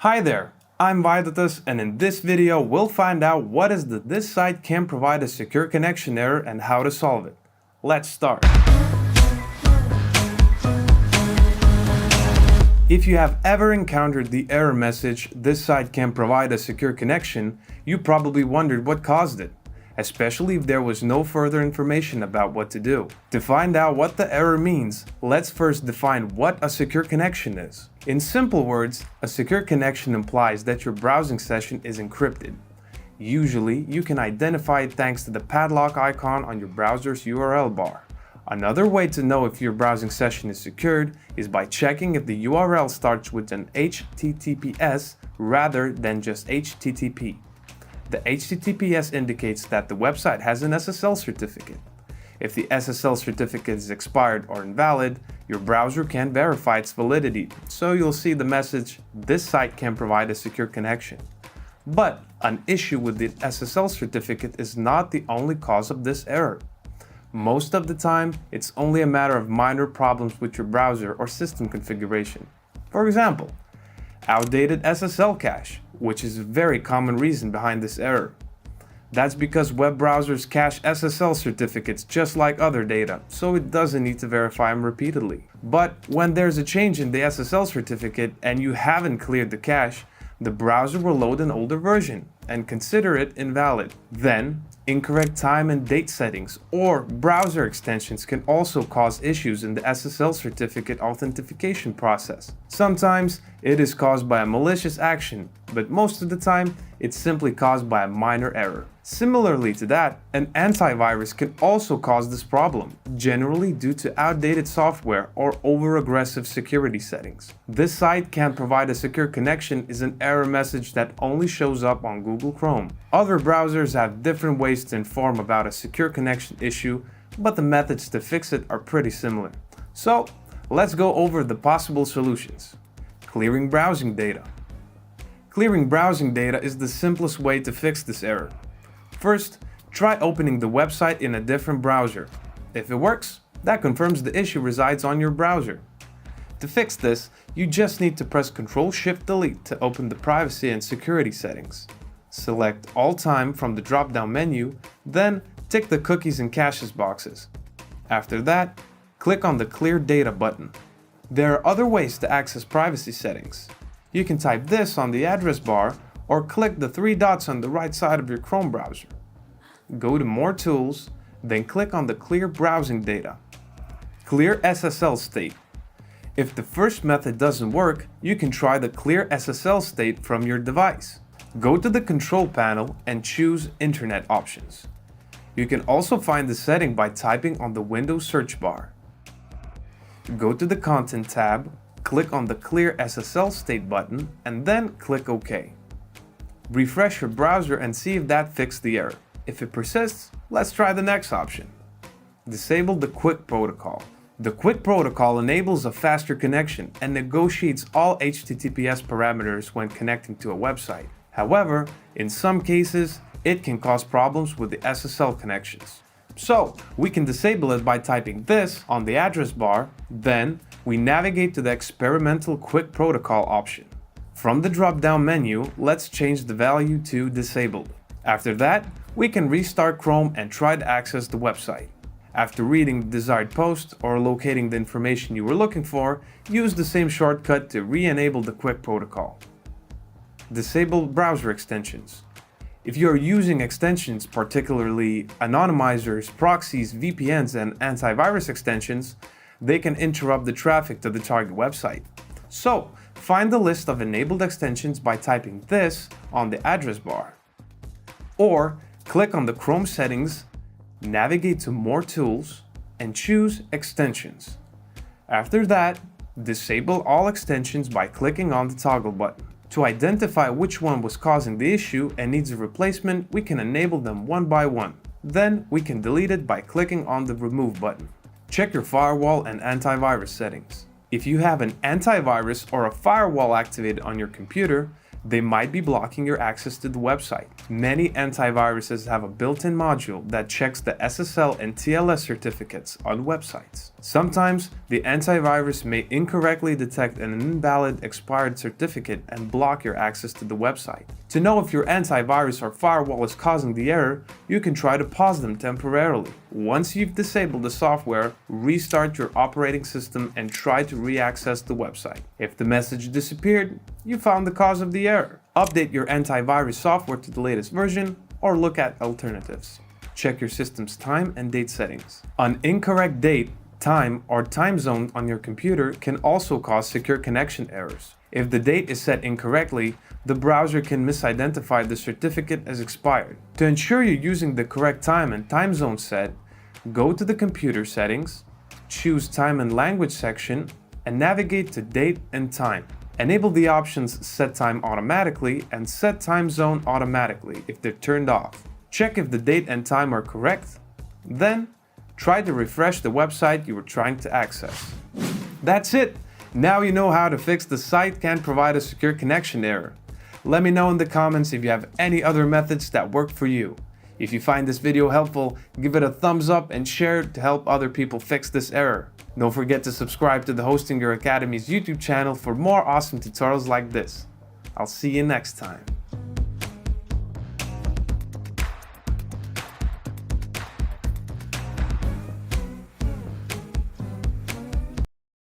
Hi there, I'm Vaidatas, and in this video we'll find out what is the "this site can provide a secure connection" error and how to solve it. Let's start. If you have ever encountered the error message "this site can provide a secure connection," you probably wondered what caused it, especially if there was no further information about what to do. To find out what the error means, let's first define what a secure connection is. In simple words, a secure connection implies that your browsing session is encrypted. Usually, you can identify it thanks to the padlock icon on your browser's URL bar. Another way to know if your browsing session is secured is by checking if the URL starts with an HTTPS rather than just HTTP. The HTTPS indicates that the website has an SSL certificate. If the SSL certificate is expired or invalid, your browser can't verify its validity, so you'll see the message "this site can provide a secure connection." But an issue with the SSL certificate is not the only cause of this error. Most of the time, it's only a matter of minor problems with your browser or system configuration. For example, outdated SSL cache, which is a very common reason behind this error. That's because web browsers cache SSL certificates just like other data, so it doesn't need to verify them repeatedly. But when there's a change in the SSL certificate and you haven't cleared the cache, the browser will load an older version and consider it invalid. Then, incorrect time and date settings or browser extensions can also cause issues in the SSL certificate authentication process. Sometimes it is caused by a malicious action, but most of the time it's simply caused by a minor error. Similarly to that, an antivirus can also cause this problem, generally due to outdated software or over-aggressive security settings. "This site can provide a secure connection" is an error message that only shows up on Google Chrome. Other browsers have different ways to inform about a secure connection issue, but the methods to fix it are pretty similar. So, let's go over the possible solutions. Clearing browsing data. Clearing browsing data is the simplest way to fix this error. First, try opening the website in a different browser. If it works, that confirms the issue resides on your browser. To fix this, you just need to press Ctrl-Shift-Delete to open the privacy and security settings. Select All Time from the drop-down menu, then tick the cookies and caches boxes. After that, click on the Clear Data button. There are other ways to access privacy settings. You can type this on the address bar or click the three dots on the right side of your Chrome browser. Go to More Tools, then click on the Clear Browsing Data. Clear SSL State. If the first method doesn't work, you can try the Clear SSL State from your device. Go to the Control panel and choose Internet Options. You can also find the setting by typing on the Windows search bar. Go to the Content tab, click on the Clear SSL State button, and then click OK. Refresh your browser and see if that fixed the error. If it persists, let's try the next option. Disable the Quick Protocol. The Quick Protocol enables a faster connection and negotiates all HTTPS parameters when connecting to a website. However, in some cases, it can cause problems with the SSL connections. So, we can disable it by typing this on the address bar, then we navigate to the Experimental Quick Protocol option. From the drop-down menu, let's change the value to Disabled. After that, we can restart Chrome and try to access the website. After reading the desired post or locating the information you were looking for, use the same shortcut to re-enable the Quick Protocol. Disable browser extensions. If you are using extensions, particularly anonymizers, proxies, VPNs, and antivirus extensions, they can interrupt the traffic to the target website. So, find the list of enabled extensions by typing this on the address bar. Or, click on the Chrome settings, navigate to More Tools, and choose Extensions. After that, disable all extensions by clicking on the toggle button. To identify which one was causing the issue and needs a replacement, we can enable them one by one. Then, we can delete it by clicking on the Remove button. Check your firewall and antivirus settings. If you have an antivirus or a firewall activated on your computer, They might be blocking your access to the website. Many antiviruses have a built-in module that checks the SSL and TLS certificates on websites. Sometimes, the antivirus may incorrectly detect an invalid expired certificate and block your access to the website. To know if your antivirus or firewall is causing the error, you can try to pause them temporarily. Once you've disabled the software, restart your operating system and try to re-access the website. If the message disappeared, you found the cause of the error. Update your antivirus software to the latest version or look at alternatives. Check your system's time and date settings. An incorrect date, time, or time zone on your computer can also cause secure connection errors. If the date is set incorrectly, the browser can misidentify the certificate as expired. To ensure you're using the correct time and time zone set, go to the computer settings, choose time and language section, and navigate to date and time. Enable the options Set Time Automatically and Set Time Zone Automatically if they're turned off. Check if the date and time are correct. Then, try to refresh the website you were trying to access. That's it! Now you know how to fix the site can't provide a secure connection error. Let me know in the comments if you have any other methods that work for you. If you find this video helpful, give it a thumbs up and share it to help other people fix this error. Don't forget to subscribe to the Hostinger Academy's YouTube channel for more awesome tutorials like this. I'll see you next time.